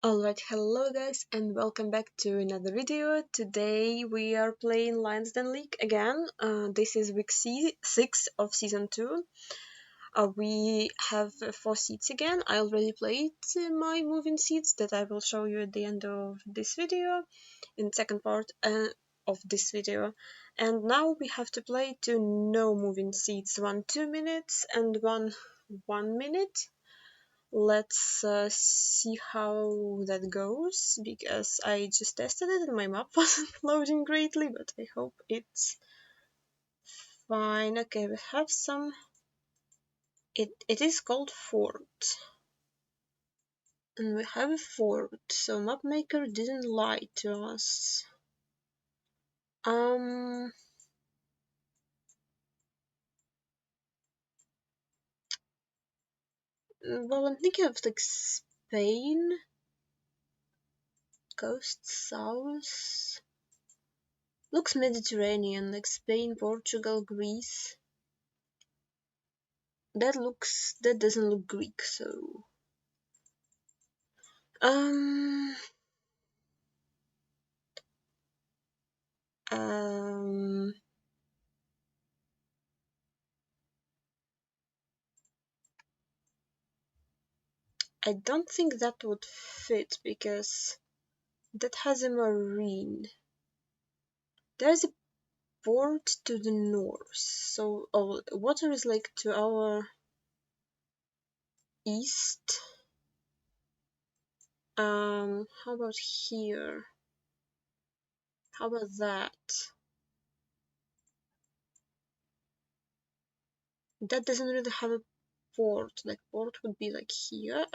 Alright, hello guys and welcome back to another video. Today we are playing Lyons Den League again. This is week 6 of season 2. We have 4 seats again. I already played my moving seats that I will show you at the end of this video, in the second part of this video. And now we have to play 2 no moving seats, one 2 minutes and one 1 minute. Let's see how that goes, because I just tested it and my map wasn't loading greatly, but I hope it's fine. Okay, we have some... It is called Fort. And we have a fort, so mapmaker didn't lie to us. Well, I'm thinking of like Spain, coast south. Looks Mediterranean, like Spain, Portugal, Greece. That doesn't look Greek, so um um I don't think that would fit because that has a marine. There's a port to the north, so water is like to our east. How about here? How about that? That doesn't really have a port. Like port would be like here.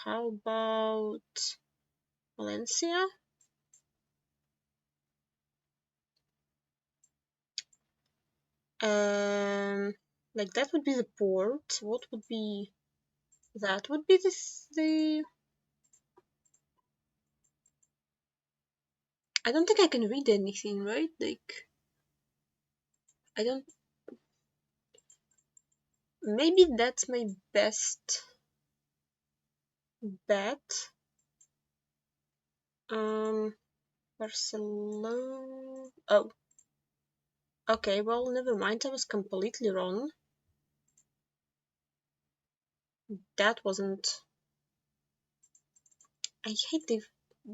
How about Valencia? Like that would be the port. What would be that? Would be the. I don't think I can read anything, right? Like I don't. Maybe that's my best bet. Barcelona. Oh, okay. Well, never mind. I was completely wrong. That wasn't. I hate the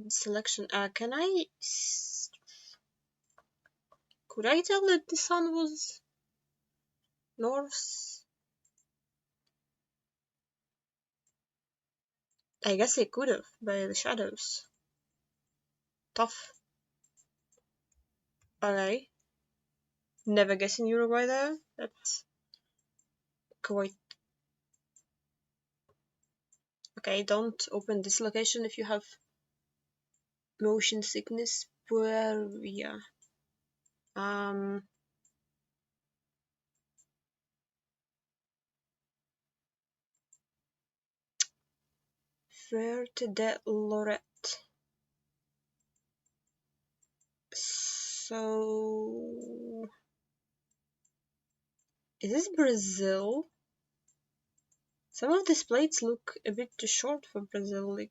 selection. Can I? Could I tell that the sun was north? I guess I could have by the shadows. Tough. Okay. Never guessing Uruguay there. That's quite. Okay, don't open this location if you have motion sickness. Puervia. Um. Fuerte de Lorette. So. Is this Brazil? Some of these plates look a bit too short for Brazil, like.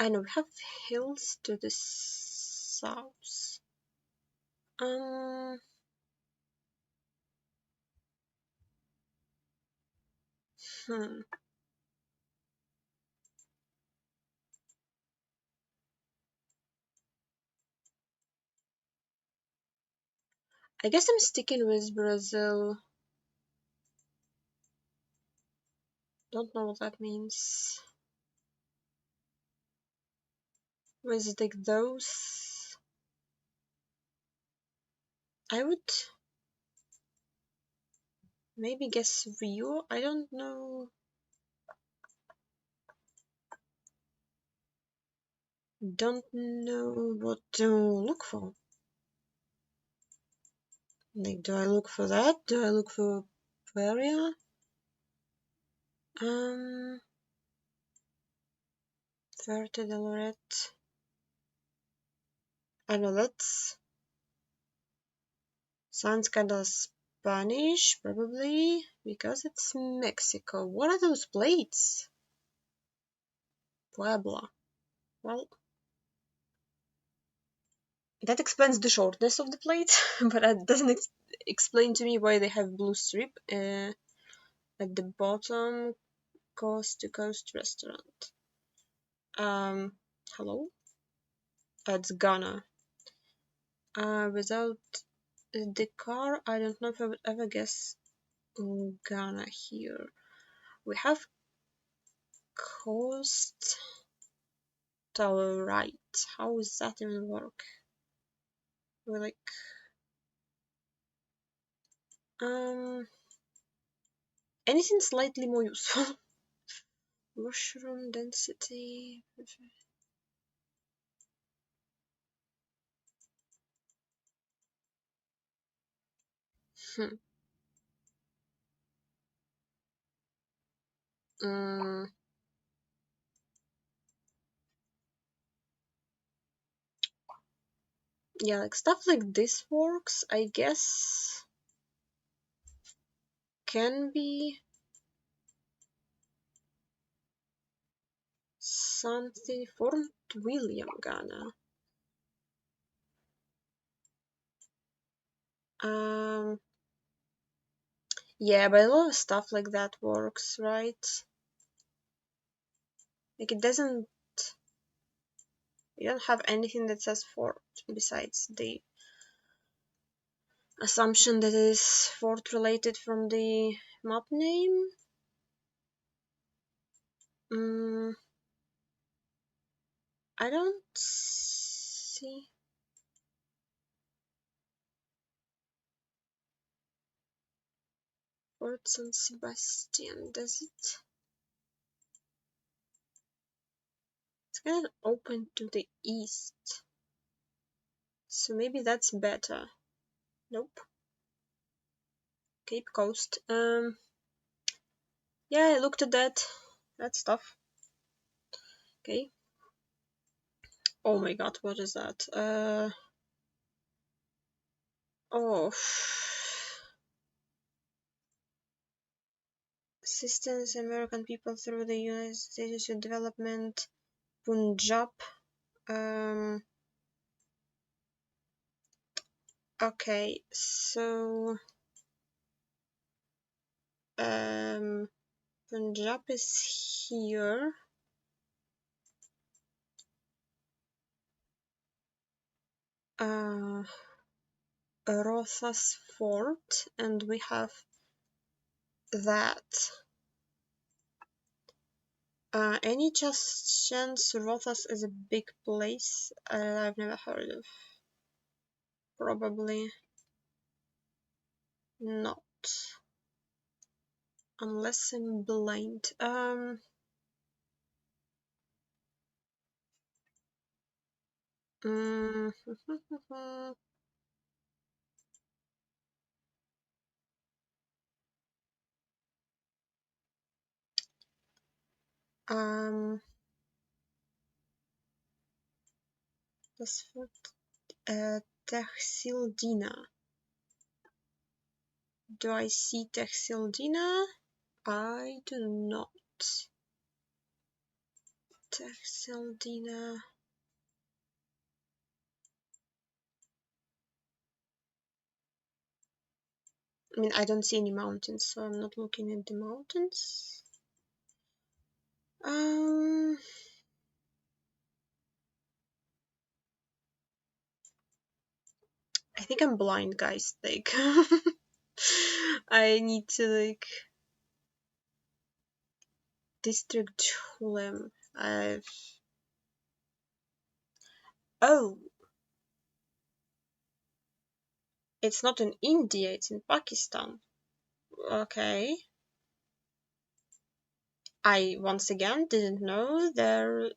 I know we have hills to the south. Um. Hmm. I guess I'm sticking with Brazil. Don't know what that means. With like those, I would maybe guess Rio. I don't know. Don't know what to look for. Like, do I look for that? Do I look for Pueria? Verte de Lorette. I know that's sounds kind of Spanish, probably, because it's Mexico. What are those plates? Puebla. Well, that explains the shortness of the plates, but it doesn't explain to me why they have blue strip at the bottom. Coast to coast restaurant. Hello? It's Ghana. Without the car, I don't know if I would ever guess Ghana here. We have coast to our right. How does that even work? We're like anything slightly more useful. Mushroom density. Hmm. Yeah, like stuff like this works, I guess. Can be something. Fort William, Ghana. Yeah, but a lot of stuff like that works, right? Like it doesn't. You don't have anything that says fort besides the assumption that is fort related from the map name. I don't see. Fort San Sebastian, does it? It's kind of open to the east. So maybe that's better. Nope. Cape Coast. Yeah, I looked at that stuff. Okay. Oh my god, what is that? Oh. Assistance American people through the United States development. Punjab. Okay, so Punjab is here. Rothas Fort, and we have that. Any chance Rothas is a big place I've never heard of? Probably not. Unless I'm blind. Das wird Tehsil Dina. Do I see Tehsil Dina? I do not. Tehsil Dina. I mean, I don't see any mountains, so I'm not looking at the mountains. I think I'm blind, guys. Like, I need to like district Hulem. Oh, it's not in India. It's in Pakistan. Okay. I once again didn't know there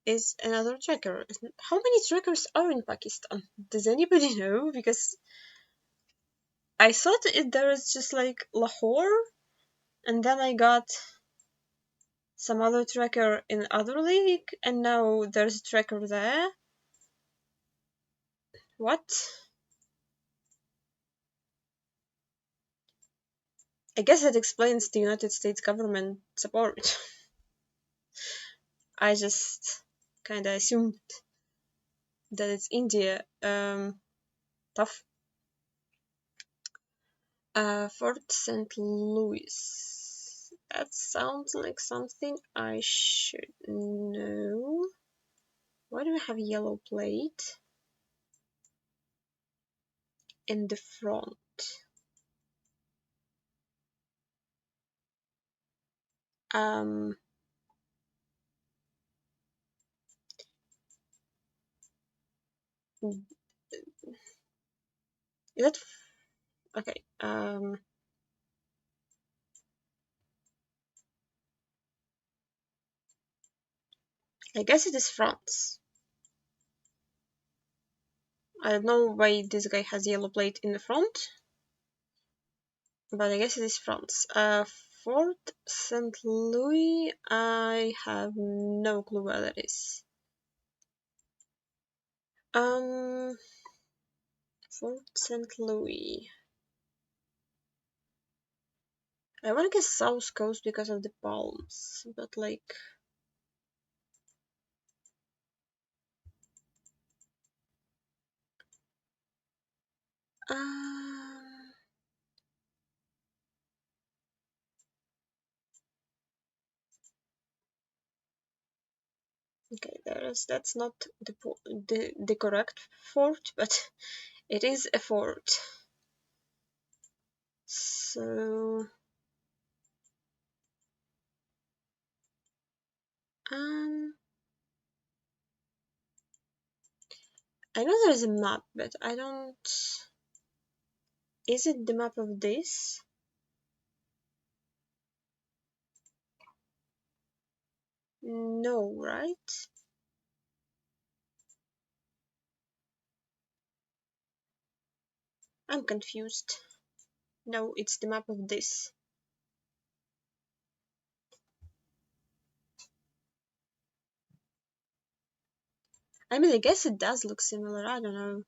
is another tracker. How many trackers are in Pakistan? Does anybody know? Because I thought there was just like Lahore, and then I got some other tracker in other league, and now there's a tracker there. What? I guess that explains the United States government support. I just kinda assumed that it's India. Tough. Fort St. Louis. That sounds like something I should know. Why do we have yellow plate in the front? Um, is that okay? I guess it is France. I don't know why this guy has yellow plate in the front, but I guess it is France. Fort St. Louis, I have no clue where that is. Fort St. Louis. I want to guess South Coast because of the palms, but like. Um, okay, that's not the correct fort, but it is a fort. So um, I know there's a map, but I don't. Is it the map of this? No, right? I'm confused. No, it's the map of this. I mean, I guess it does look similar. I don't know.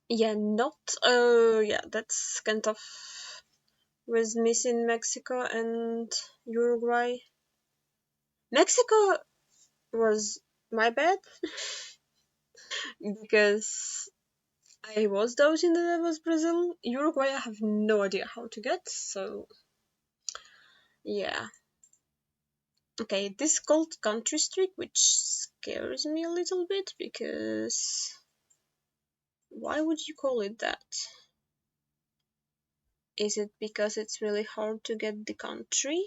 Yeah, not. Yeah, that's kind of was missing Mexico and Uruguay. Mexico was my bad because I was doubting that it was Brazil. Uruguay, I have no idea how to get, so yeah. Okay, this is called country streak, which scares me a little bit because why would you call it that? Is it because it's really hard to get the country?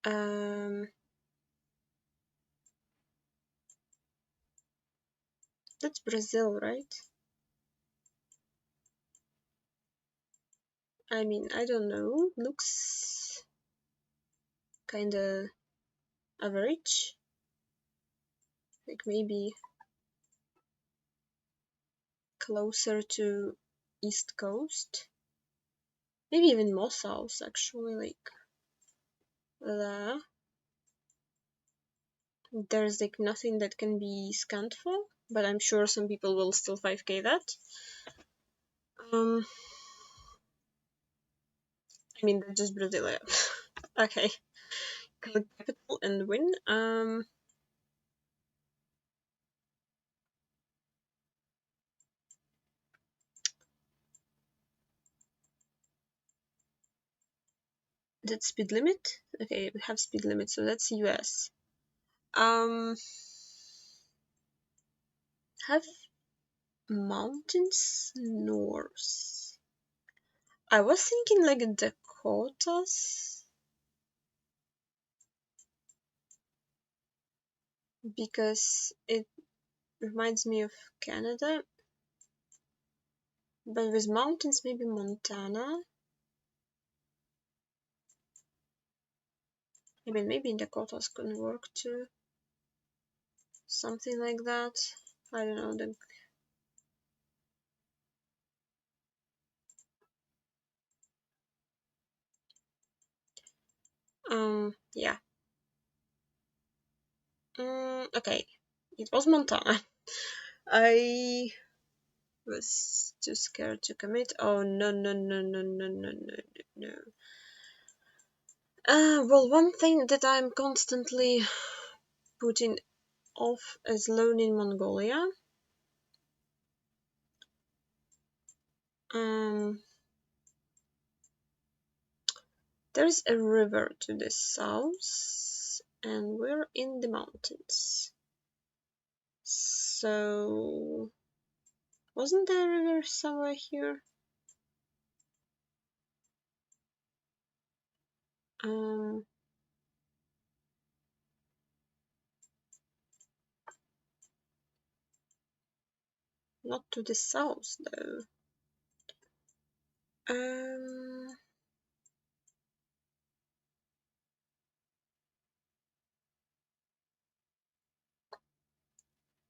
Um, that's Brazil, right? I mean, I don't know. Looks kinda average. Like maybe closer to East Coast. Maybe even more south, actually. Like there. There's like nothing that can be scanned for, but I'm sure some people will still 5k that. I mean, that's just Brazil. Okay. Click capital and win. That's speed limit. Okay, we have speed limit, so that's US. Have mountains north. I was thinking like Dakotas because it reminds me of Canada, but with mountains, maybe Montana. I mean, maybe Dakotas could work too. Something like that. I don't know. Yeah. Okay. It was Montana. I was too scared to commit. Oh, no, no, no, no, no, no, no, no. Well, one thing that I'm constantly putting off is loan in Mongolia. There's a river to the south, and we're in the mountains. So, wasn't there a river somewhere here? Um, Not to the south though.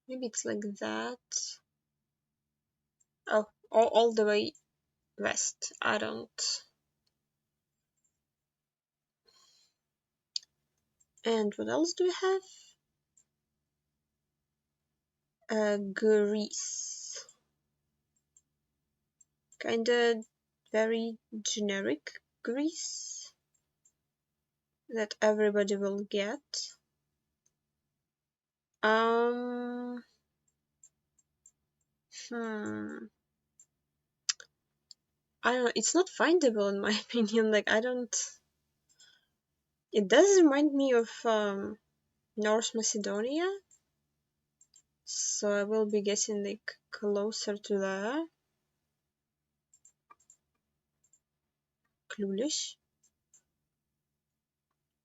Maybe it's like that. Oh, all the way west. I don't. And what else do we have? Greece. Kinda very generic Greece that everybody will get. Um, hmm. I don't know. It's not findable in my opinion. Like I don't. It does remind me of North Macedonia, so I will be guessing like closer to there. Clueless.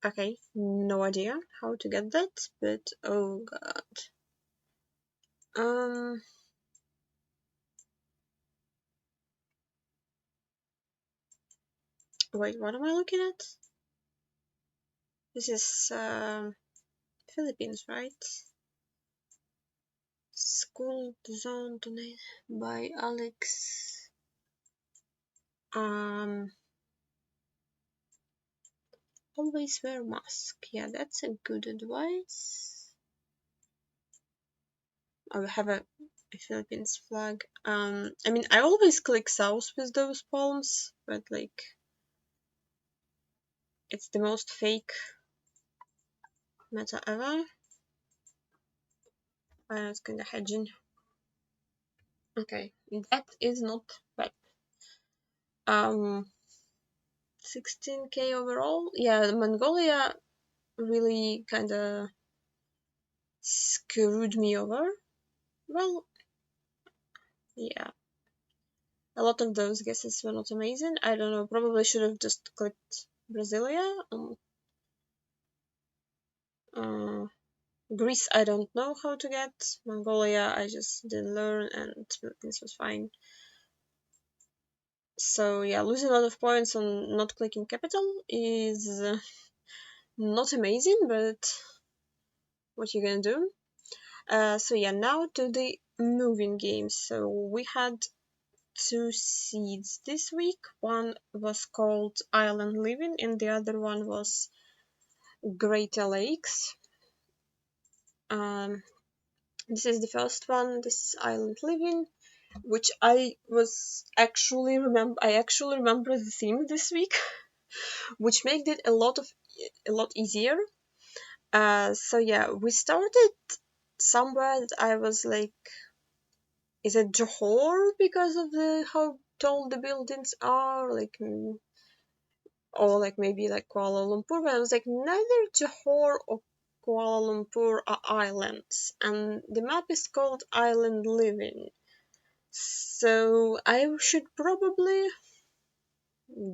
Okay, no idea how to get that, but oh god. Um, Wait, what am I looking at? This is Philippines, right? School Zone Donate by Alex. Always wear mask. Yeah, that's a good advice. I have a Philippines flag. I mean, I always click south with those palms, but like, it's the most fake meta ever. It's kinda hedging. Okay, that is not bad. 16k overall. Yeah, Mongolia really kinda screwed me over. Well, yeah. A lot of those guesses were not amazing. I don't know, probably should have just clicked Brasilia. Uh, Greece, I don't know how to get. Mongolia, I just didn't learn, and Philippines was fine. So yeah, losing a lot of points on not clicking capital is not amazing, but what you gonna do? So yeah, now to the moving games. So we had two seeds this week. One was called Island Living, and the other one was Greater Lakes. This is the first one. This is Island Living, which I actually remember the theme this week, which made it a lot easier. So yeah, we started somewhere that I was like, is it Johor because of the how tall the buildings are, like, or like maybe like Kuala Lumpur, but I was like, neither Johor or Kuala Lumpur are islands, and the map is called Island Living, so I should probably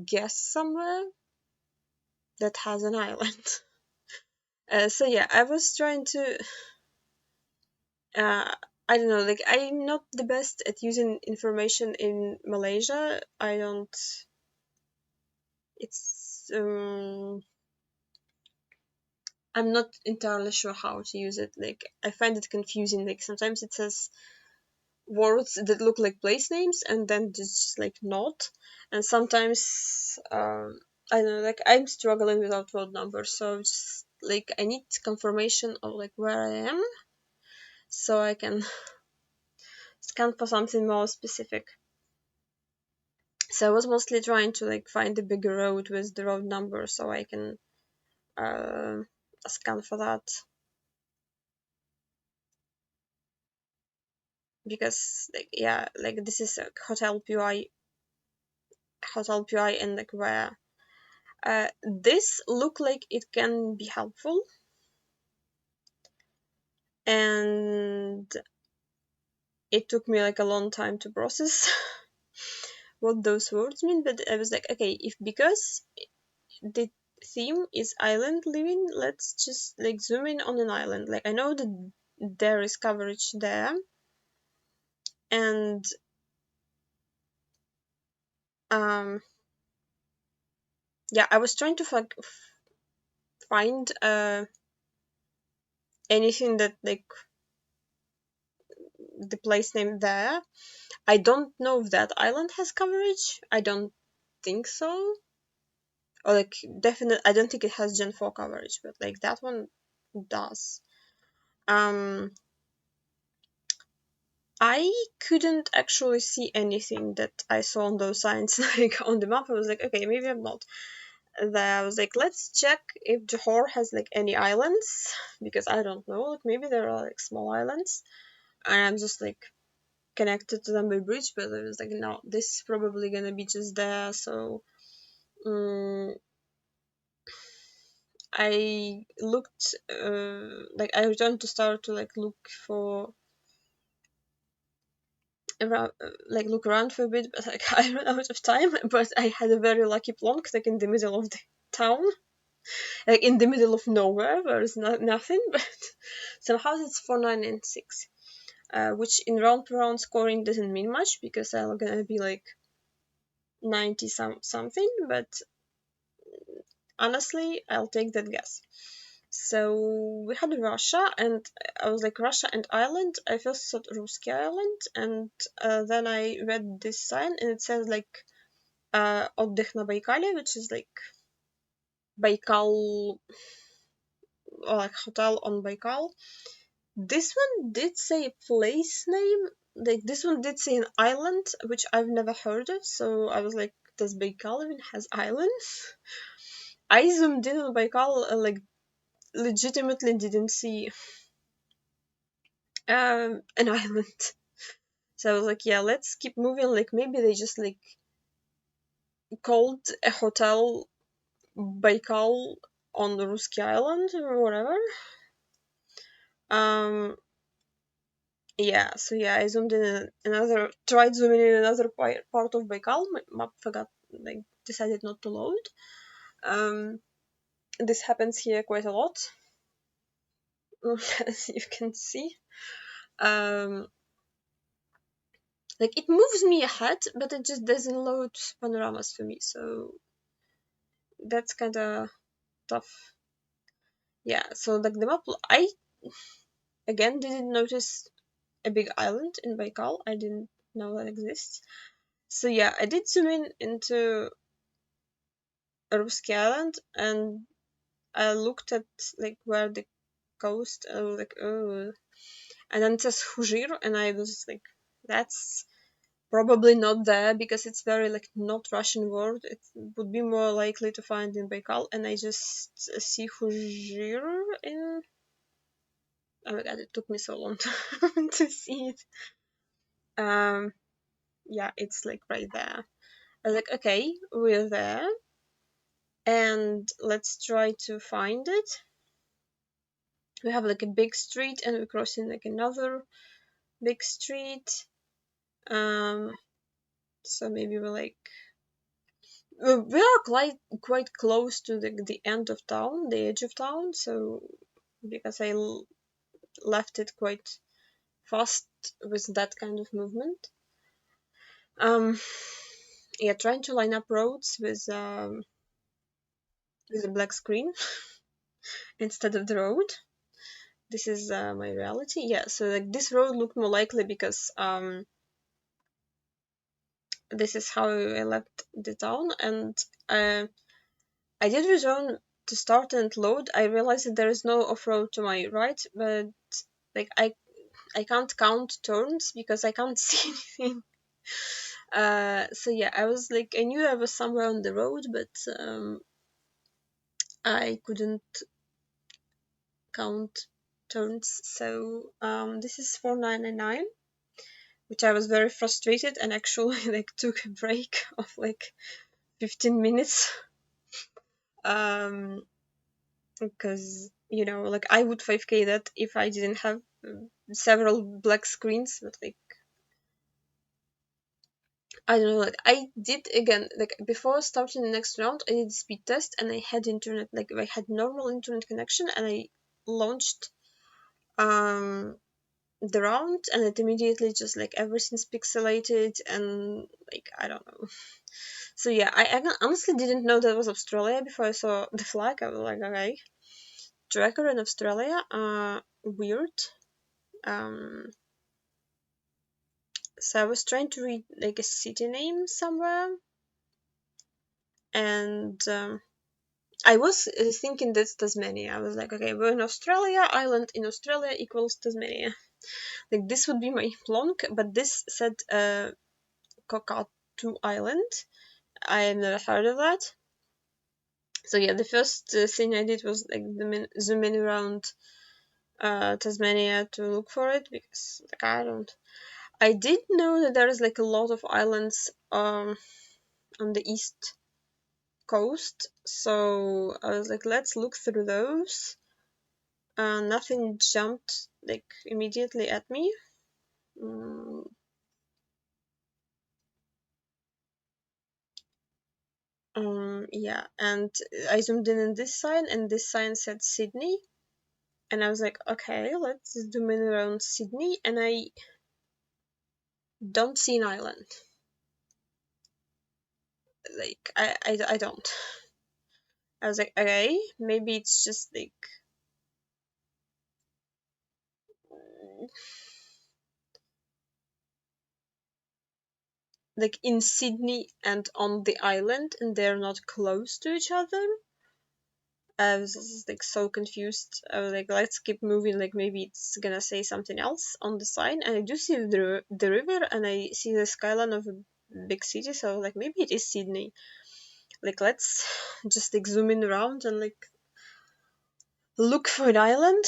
guess somewhere that has an island. So yeah, I was trying to I don't know, like I'm not the best at using information in Malaysia. I don't. It's I'm not entirely sure how to use it. Like I find it confusing. Like sometimes it says words that look like place names and then just like not, and sometimes I don't know, like I'm struggling without road numbers, so just like I need confirmation of like where I am, so I can scan for something more specific. So I was mostly trying to like find the bigger road with the road number, so I can uh, scan for that. Because like yeah, like this is a hotel PI, and like where this look like it can be helpful, and it took me like a long time to process what those words mean. But I was like, okay, if because the theme is island living, let's just like zoom in on an island. Like I know that there is coverage there, and um yeah, I was trying to find anything that like the place name there. I don't know if that island has coverage. I don't think so. Or like definitely, I don't think it has Gen 4 coverage, but like that one does. Um, I couldn't actually see anything that I saw on those signs like on the map. I was like, okay, maybe I'm not. Then I was like, let's check if Johor has like any islands because I don't know. Like maybe there are like small islands, and I'm just like connected to them by bridge. But I was like, no, this is probably gonna be just there. So I looked like I returned to start to like look for around like look around for a bit, but like I ran out of time. But I had a very lucky plonk like in the middle of the town, like in the middle of nowhere where there's nothing. But somehow it's 4996, which in round to round scoring doesn't mean much because I'm gonna be like 90 something, but honestly I'll take that guess. So we had Russia, and I was like Russia and Ireland. I first thought Ruski Island, and then I read this sign, and it says like "Отдых на Байкале," which is like Baikal, or like hotel on Baikal. This one did say a place name. Like this one did say an island, which I've never heard of. So I was like, does Baikal even has islands? I zoomed in on Baikal, like legitimately didn't see an island. So I was like, yeah, let's keep moving. Like maybe they just like called a hotel Baikal on the Ruski Island or whatever. Um, yeah. So yeah, I zoomed in tried zooming in another part of Baikal. My map forgot, like decided not to load. Um, this happens here quite a lot, as you can see. Um, like it moves me ahead, but it just doesn't load panoramas for me. So that's kind of tough. Yeah, so like the map, I again didn't notice a big island in Baikal. I didn't know that exists. So yeah, I did zoom in into Ruski Island, and I looked at like where the coast. I was like, oh, and then it says Hujir, and I was like, that's probably not there because it's very like not Russian word. It would be more likely to find in Baikal, and I just see Hujir in. Oh my god, it took me so long to see it. Um, yeah, it's like right there. I was like, okay, we're there, and let's try to find it. We have like a big street, and we're crossing like another big street. Um, so maybe we're like we are quite close to the end of town, the edge of town. So because I left it quite fast with that kind of movement. Um, yeah, trying to line up roads with a black screen instead of the road. This is my reality. Yeah, so like this road looked more likely because this is how I left the town, and I did return to start and load. I realized that there is no off-road to my right, but like I can't count turns because I can't see anything. So yeah, I was like, I knew I was somewhere on the road, but I couldn't count turns. So this is 499, which I was very frustrated and actually like took a break of like 15 minutes. Because like I would 5k that if I didn't have several black screens, but like I don't know, like I did again, like before starting the next round, I did speed test and I had internet, like I had normal internet connection, and I launched um the round, and it immediately just like everything's pixelated and like I don't know. So yeah, I honestly didn't know that was Australia before I saw the flag. I was like, okay, tracker in Australia, weird. Um, so I was trying to read like a city name somewhere, and I was thinking that's Tasmania. I was like, okay, we're in Australia, island in Australia equals Tasmania. Like this would be my plonk, but this said Cockatoo Island. I have never heard of that. So yeah, the first thing I did was like zoom in around Tasmania to look for it, because like I did know that there is like a lot of islands on the east coast, so I was like, let's look through those. Nothing jumped like immediately at me. Mm, yeah, and I zoomed in this sign, and this sign said Sydney, and I was like, okay, let's zoom in around Sydney, and I don't see an island. Like I don't. I was like, okay, maybe it's just like in Sydney and on the island, and they're not close to each other. I was just, like so confused. I was like, let's keep moving. Like maybe it's gonna say something else on the sign. And I do see the river, and I see the skyline of a big city. So I was like, maybe it is Sydney. Like let's just like zoom in around and like look for an island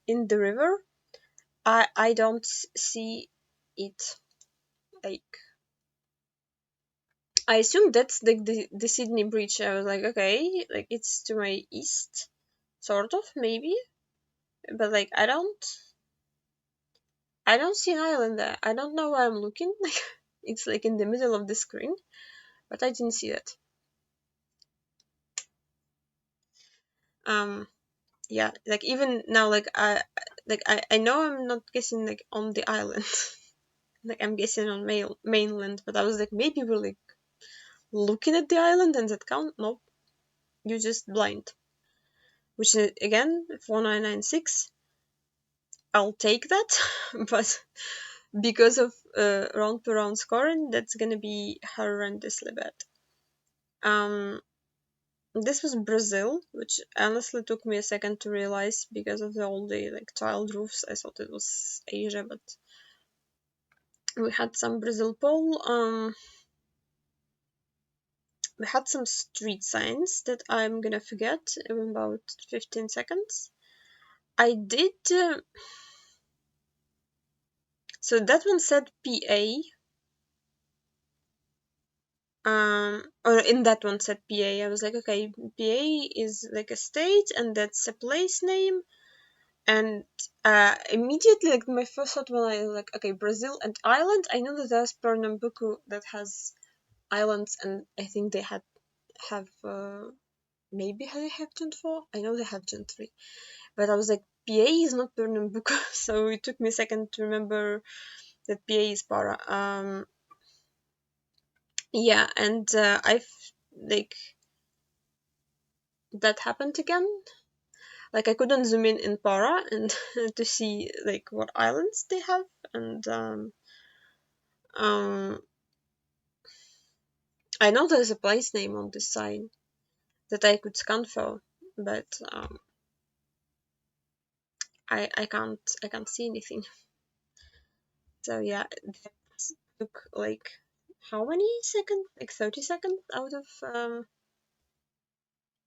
in the river. I don't see it. Like I assume that's the Sydney Bridge. I was like, okay, like it's to my east, sort of maybe, but like I don't see an island there. I don't know where I'm looking. Like it's like in the middle of the screen, but I didn't see it. Um, yeah, like even now, I know I'm not guessing like on the island. Like I'm guessing on mainland, but I was like, maybe we're like looking at the island and that count. Nope, you just blind. Which is again 4996. I'll take that, but because of round per round scoring, that's gonna be horrendously bad. Um, this was Brazil, which honestly took me a second to realize because of all the like tiled roofs. I thought it was Asia, but we had some Brazil pole. We had some street signs that I'm gonna forget in about 15 seconds. I did. So that one said PA. Or in that one said PA. I was like, okay, PA is like a state, and that's a place name. And immediately, like my first thought when I was like, okay, Brazil and Ireland. I know that there's Pernambuco that has islands, and I think they have maybe they have Gen 4. I know they have Gen 3, but I was like, PA is not Pernambuco, so it took me a second to remember that PA is Para. Yeah, and I've like that happened again. Like I couldn't zoom in Para and to see like what islands they have, and um I know there's a place name on this sign, that I could scan for, but I can't see anything. So yeah, that took like how many seconds? Like 30 seconds out of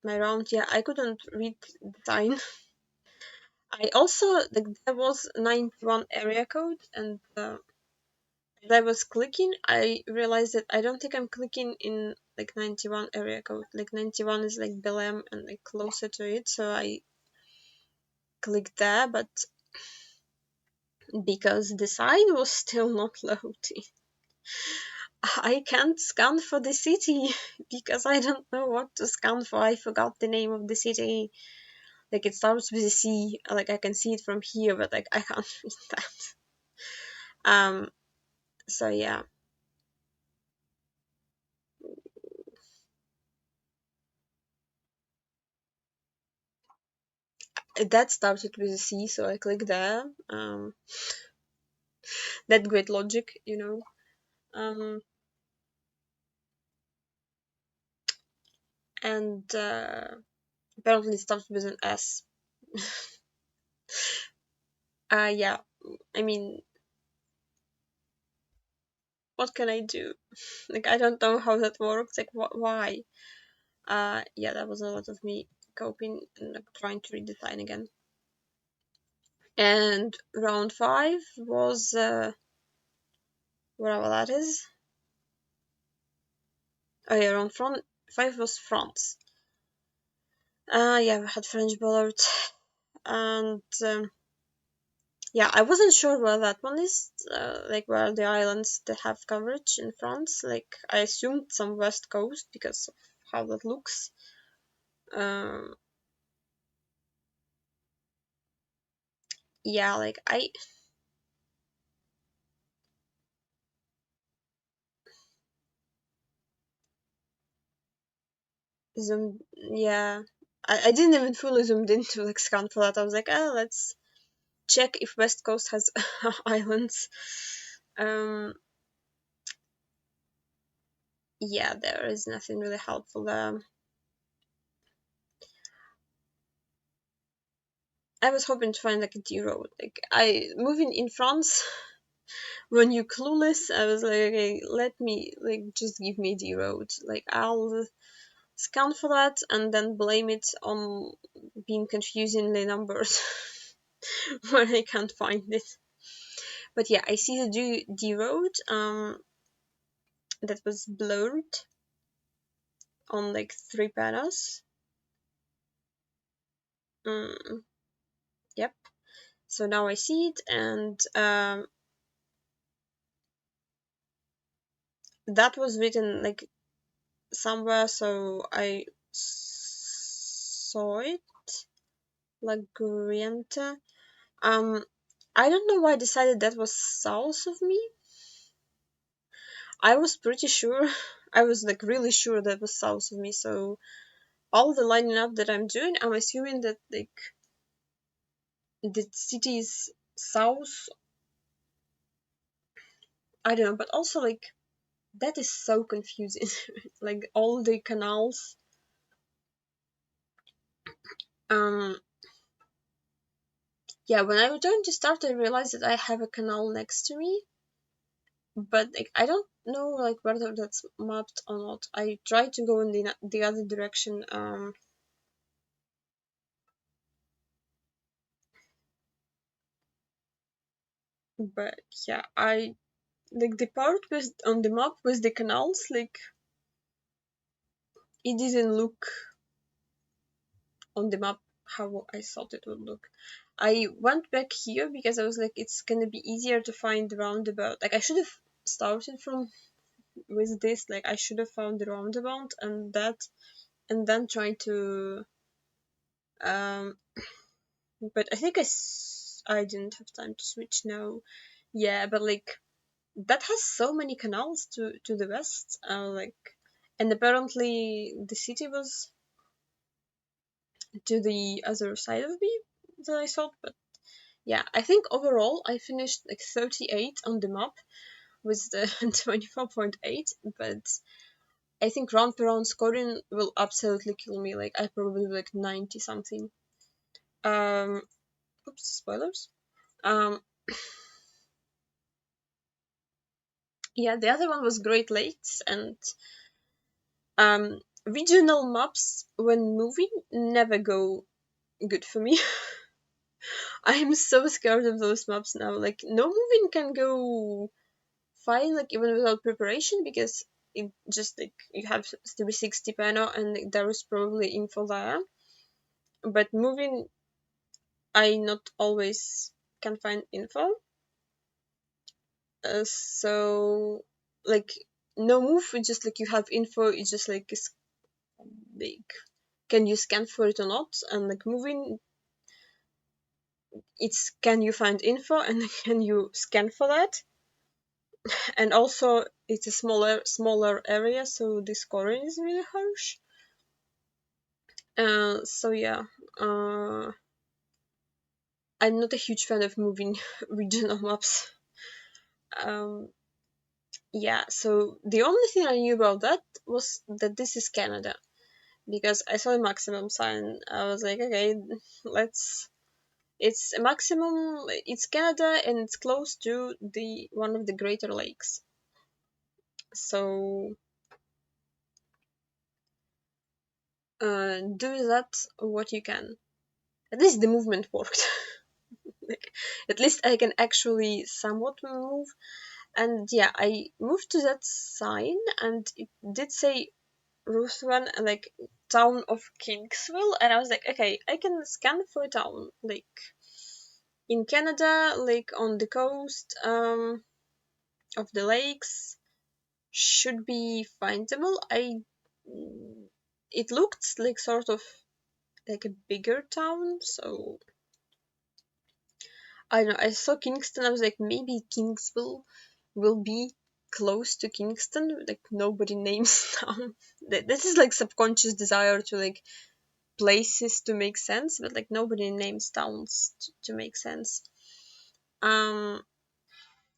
my round. Yeah, I couldn't read the sign. I also like there was 91 area code, and as I was clicking, I realized that I don't think I'm clicking in like 91 area code. Like 91 is like Belém and like closer to it, so I clicked there, but because the sign was still not loading, I can't scan for the city because I don't know what to scan for. I forgot the name of the city. Like it starts with a C. Like I can see it from here, but like I can't read that. So yeah, that started with a C, so I click there. That great logic, you know. Um, and apparently it starts with an S. Yeah, I mean, what can I do? Like I don't know how that works. Like why? Yeah, that was a lot of me coping and like, trying to read the sign again. And round 5 was whatever that is. Oh yeah, round 5 was France. Yeah, we had French Bollard, and yeah, I wasn't sure where that one is. Like where the islands that have coverage in France. Like I assumed some west coast because of how that looks. Um, yeah, like I zoomed. Yeah, I didn't even fully zoomed into like scan for that. I was like, oh, let's check if west coast has islands. Um, yeah, there is nothing really helpful there. I was hoping to find like a D road. Like I moving in France when you're clueless, I was like, okay, let me like just give me D road. Like I'll scan for that and then blame it on being confusingly numbered when I can't find it. But yeah, I see the D road that was blurred on like 3 panels. Mm, yep. So now I see it, and that was written like somewhere, so I saw it. Lagrienta. I don't know why I decided that was south of me. I was pretty sure. I was like really sure that was south of me. So all the lining up that I'm doing, I'm assuming that like the city is south. I don't know, but also like that is so confusing. Like all the canals. Um, yeah, when I returned to start, I realized that I have a canal next to me, but like I don't know like whether that's mapped or not. I tried to go in the other direction. But yeah, I like the part with on the map with the canals. Like it didn't look on the map how I thought it would look. I went back here because I was like, it's gonna be easier to find the roundabout. Like I should have started from with this. Like I should have found the roundabout and that, and then try to. Um, but I think I didn't have time to switch now. Yeah, but like that has so many canals to the west. Like, and apparently the city was to the other side of me than I thought. But yeah, I think overall I finished like 38 on the map with the 24.8, but I think round per round scoring will absolutely kill me. Like I probably like 90 something. Um, oops, spoilers. Um, yeah, the other one was Great Lakes, and regional maps when moving never go good for me. I'm so scared of those maps now. Like no moving can go fine, like even without preparation, because it just like you have 360 panel and there is probably info there. But moving, I not always can find info. So like no move, it's just like you have info. It's just like it's like can you scan for it or not? And like moving, it's can you find info and can you scan for that? And also it's a smaller area, so the scoring is really harsh. So yeah, I'm not a huge fan of moving regional maps. Um, yeah, so the only thing I knew about that was that this is Canada, because I saw a maximum sign. I was like, okay, let's. It's a maximum. It's Canada, and it's close to the one of the Greater Lakes. So do that what you can. At least the movement worked. Like, at least I can actually somewhat move. And yeah, I moved to that sign, and it did say Ruthven, like town of Kingsville, and I was like, okay, I can scan for a town like in Canada, like on the coast of the lakes, should be findable. It looked like sort of like a bigger town, so I don't know. I saw Kingston. I was like, maybe Kingsville will be close to Kingston. Like nobody names town. This is like subconscious desire to like places to make sense, but like nobody names towns to make sense. Um,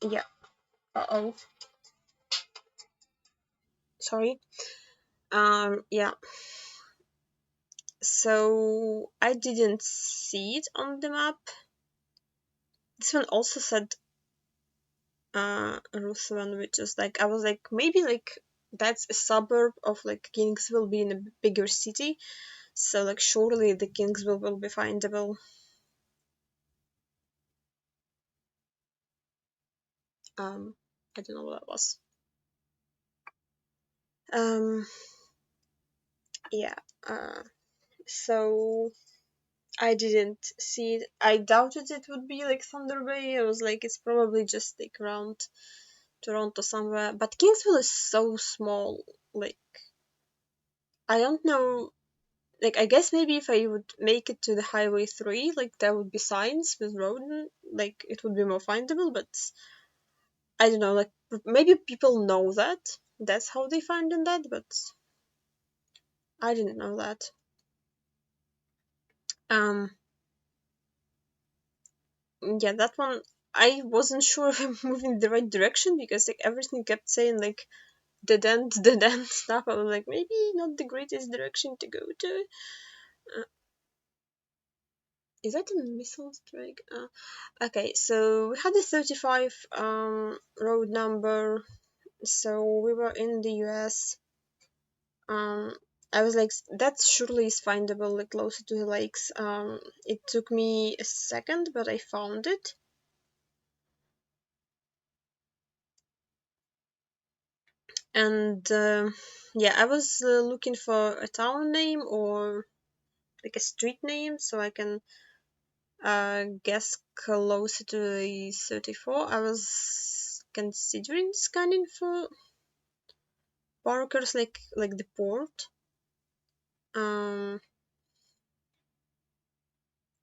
yeah. Oh, sorry. Yeah. So I didn't see it on the map. This one also said Ruthven, which is like I was like maybe like that's a suburb of like Kingsville being a bigger city. So like surely the Kingsville will be findable. I don't know what that was. Um, yeah. So I didn't see it. I doubted it would be like Thunder Bay. I was like, it's probably just like around Toronto somewhere. But Kingsville is so small. Like, I don't know. Like, I guess maybe if I would make it to the Highway 3, like, there would be signs with road, like, it would be more findable. But I don't know. Like, maybe people know that. That's how they find in that. But I didn't know that. Um, yeah, that one. I wasn't sure if I'm moving the right direction because like everything kept saying like dead end stuff. I was like, maybe not the greatest direction to go to. Uh, is that a missile strike? Okay, so we had a 35 road number. So we were in the US. Um, I was like, that surely is findable, like closer to the lakes. It took me a second, but I found it. And yeah, I was looking for a town name or like a street name so I can guess closer to the 34. I was considering scanning for Parkers like the port. Um,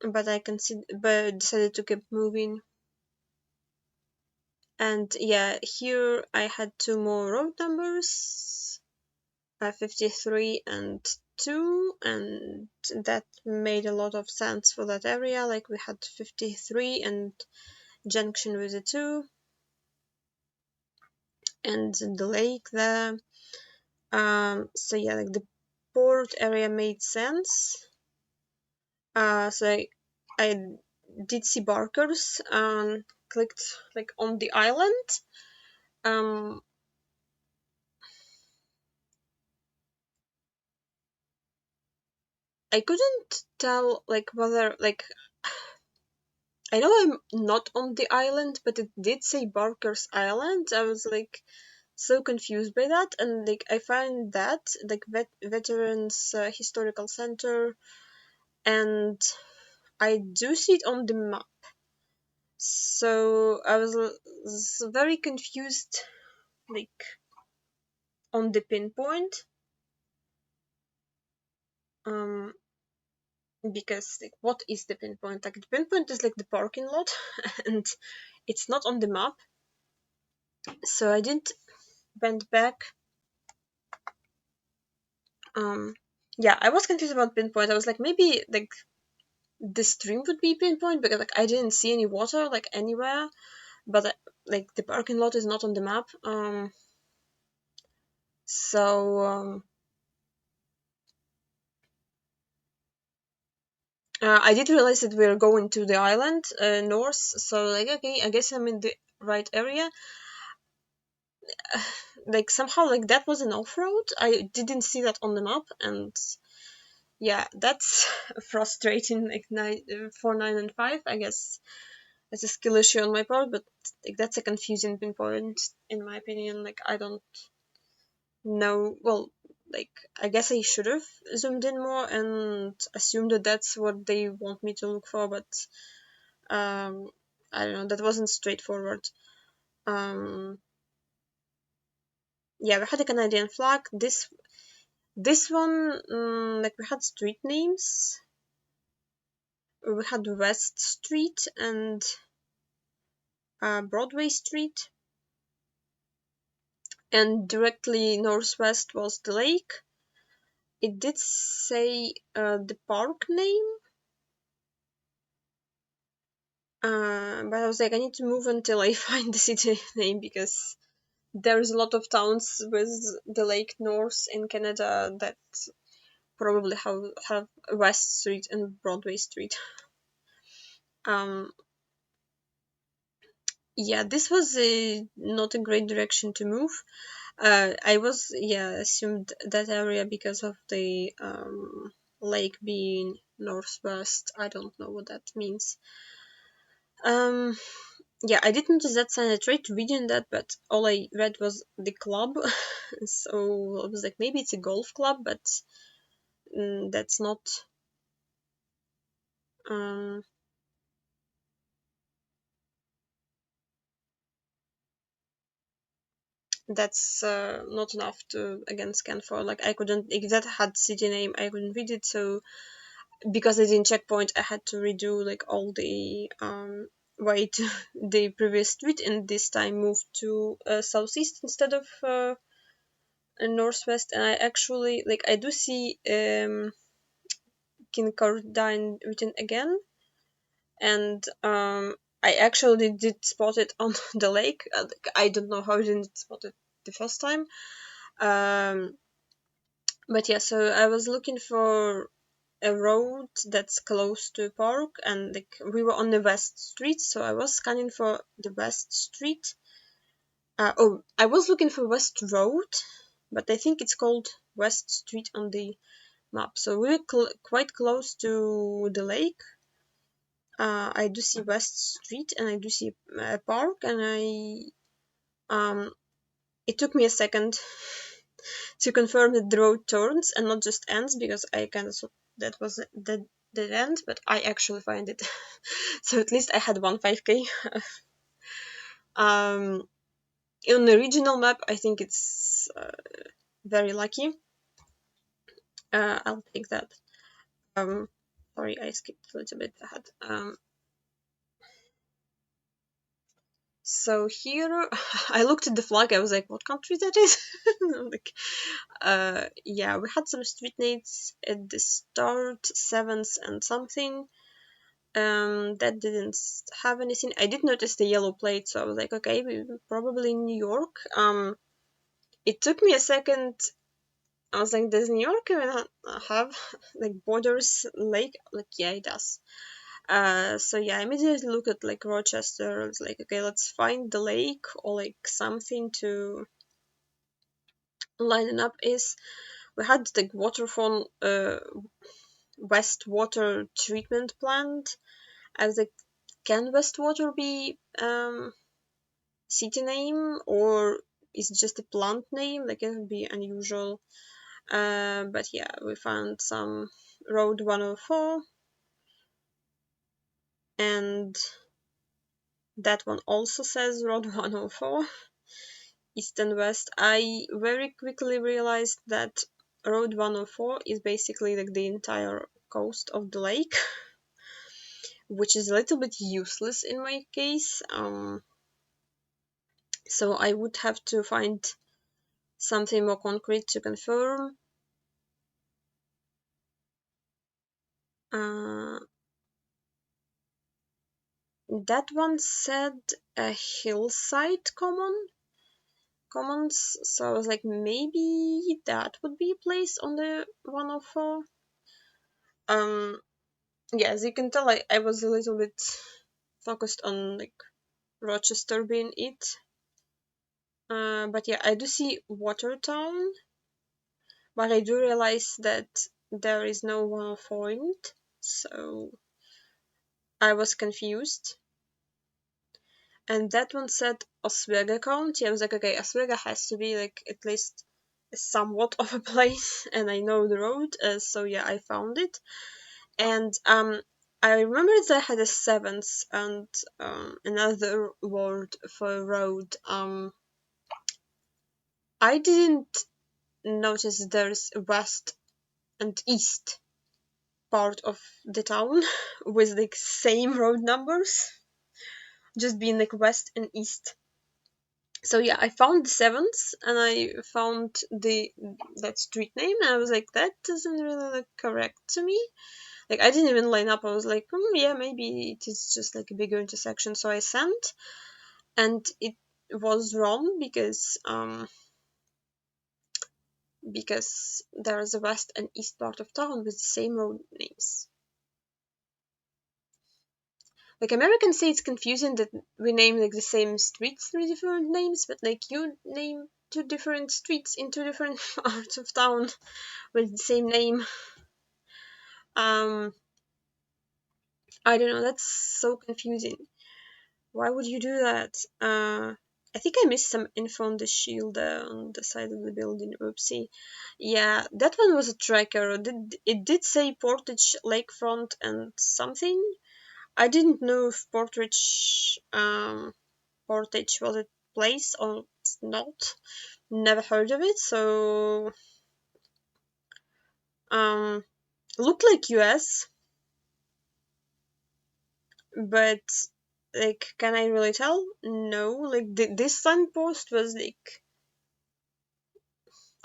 but but decided to keep moving. And yeah, here I had two more road numbers, 53 and 2, and that made a lot of sense for that area. Like we had 53 and junction with the 2 and the lake there. So yeah, like the port area made sense. So I did see barkers and clicked like on the island. Um, I couldn't tell like whether like I know I'm not on the island, but it did say Barker's Island. I was like so confused by that, and like I find that like Veterans Historical Center, and I do see it on the map. So I was very confused, like on the pinpoint, um, because like what is the pinpoint? Like the pinpoint is like the parking lot, and it's not on the map. So I didn't went back. Um, yeah, I was confused about pinpoint. I was like, maybe like the stream would be pinpoint because like I didn't see any water like anywhere, but like the parking lot is not on the map. So I did realize that we're going to the island north. So like, okay, I guess I'm in the right area. Like somehow like that was an off-road. I didn't see that on the map, and yeah, that's frustrating. Like 4, 9, and 5, I guess. It's a skill issue on my part, but like that's a confusing pinpoint in my opinion. Like I don't know. Well, like I guess I should have zoomed in more and assumed that that's what they want me to look for, but um, I don't know. That wasn't straightforward. Um, yeah, we had a Canadian flag. This one, like we had street names. We had West Street and Broadway Street, and directly northwest was the lake. It did say the park name, but I was like, I need to move until I find the city name because there's a lot of towns with the lake north in Canada that probably have West Street and Broadway Street. Um, yeah, this was not a great direction to move. I was assumed that area because of the lake being northwest. I don't know what that means. Um, yeah, I did notice that sign. I tried to read in that, but all I read was the club. So I was like, maybe it's a golf club, but that's not. Um, that's not enough to again scan for. Like I couldn't. If that had city name, I couldn't read it. So because I didn't checkpoint, I had to redo like all the way to the previous street, and this time moved to southeast instead of northwest. And I actually like I do see Kincardine written again, and I actually did spot it on the lake. I don't know how I didn't spot it the first time. But yeah, so I was looking for a road that's close to a park, and like we were on the West Street, so I was scanning for the West Street. I was looking for West Road, but I think it's called West Street on the map. So we're quite close to the lake. I do see West Street, and I do see a park, and it took me a second to confirm that the road turns and not just ends, because I kind of thought that was the end, but I actually find it. So at least I had one 5K. On the regional map, I think it's very lucky. I'll take that. Sorry, I skipped a little bit ahead. So here, I looked at the flag. I was like, "What country that is?" Like, yeah, we had some street names at the start, seventh and something. That didn't have anything. I did notice the yellow plate, so I was like, okay, we're probably in New York. It took me a second I was like, does New York even have like borders lake? Like, yeah, it does. So yeah, I immediately look at like Rochester. I was like, okay, let's find the lake or like something to line it up. Is we had like waterfall, wastewater treatment plant. I was like, can wastewater be city name, or is it just a plant name? Like it would be unusual. But yeah, we found some Road 104, and that one also says Road 104, east and west. I very quickly realized that Road 104 is basically like the entire coast of the lake, which is a little bit useless in my case. So I would have to find something more concrete to confirm. Uh, that one said a hillside commons, so I was like, maybe that would be a place on the 104. Yeah, as you can tell, I was a little bit focused on like Rochester being it. But yeah, I do see Watertown, but I do realize that there is no 104 in it, so I was confused. And that one said Oswego County. I was like, okay, Oswego has to be like at least somewhat of a place, and I know the road, so yeah, I found it. And I remember that I had a seventh and another word for road. I didn't notice there's west and east part of the town with like same road numbers, just being like west and east. So yeah, I found the seventh and I found the that street name, and I was like, that doesn't really look correct to me. Like I didn't even line up. I was like, yeah, maybe it is just like a bigger intersection. So I sent, and it was wrong because there's a west and east part of town with the same road names. Like Americans say it's confusing that we name like the same streets three different names, but like you name two different streets in two different parts of town with the same name. Um, I don't know. That's so confusing. Why would you do that? I think I missed some info on the shield on the side of the building. Oopsie. Yeah, that one was a tracker. It did say Portage Lakefront and something. I didn't know if Portage was a place or not. Never heard of it, so um looked like US, but like can I really tell? No, like this signpost was like,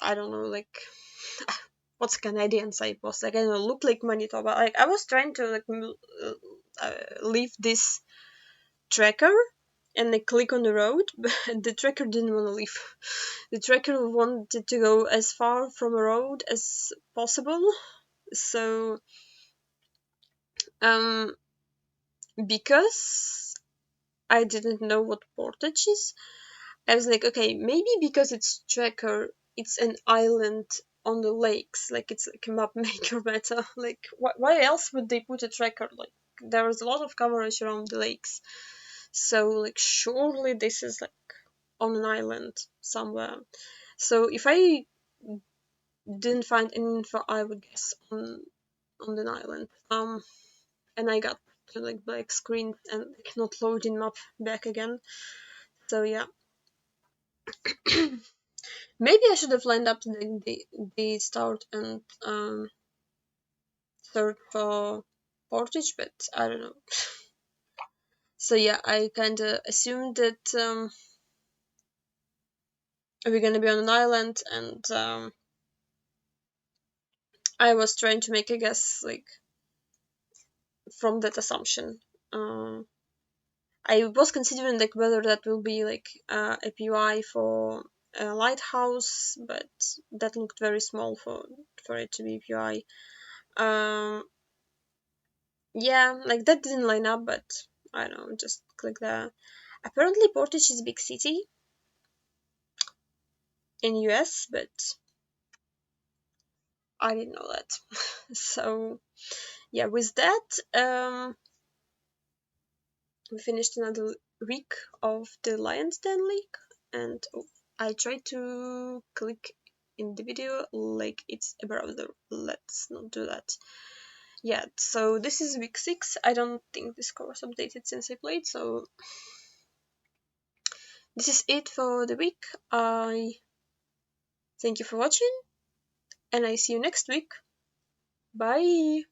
I don't know, like what's Canadian signpost? Like I don't know, looked like Manitoba. Like I was trying to like leave this tracker and like click on the road, but the tracker didn't want to leave. The tracker wanted to go as far from a road as possible. So um because I didn't know what Portage is, I was like, okay, maybe because it's tracker, it's an island on the lakes, like it's like a map maker meta. Like, why else would they put a tracker? Like, there was a lot of coverage around the lakes, so like surely this is like on an island somewhere. So if I didn't find any info, I would guess on an island. And I got to like black screen and like, not loading map back again. So yeah. Maybe I should have lined up the start and search for Portage, but I don't know. So yeah, I kind of assumed that we're gonna be on an island, and I was trying to make a guess like from that assumption. I was considering like whether that will be like a PY for a lighthouse, but that looked very small for it to be PI. Yeah, like that didn't line up, but I don't know, just click there. Apparently Portage is a big city in US, but I didn't know that. So yeah, with that, we finished another week of the Lyons Den League, and I tried to click in the video like it's a browser. Let's not do that. Yeah, so this is week 6. I don't think the score was updated since I played, so this is it for the week. I thank you for watching, and I see you next week. Bye!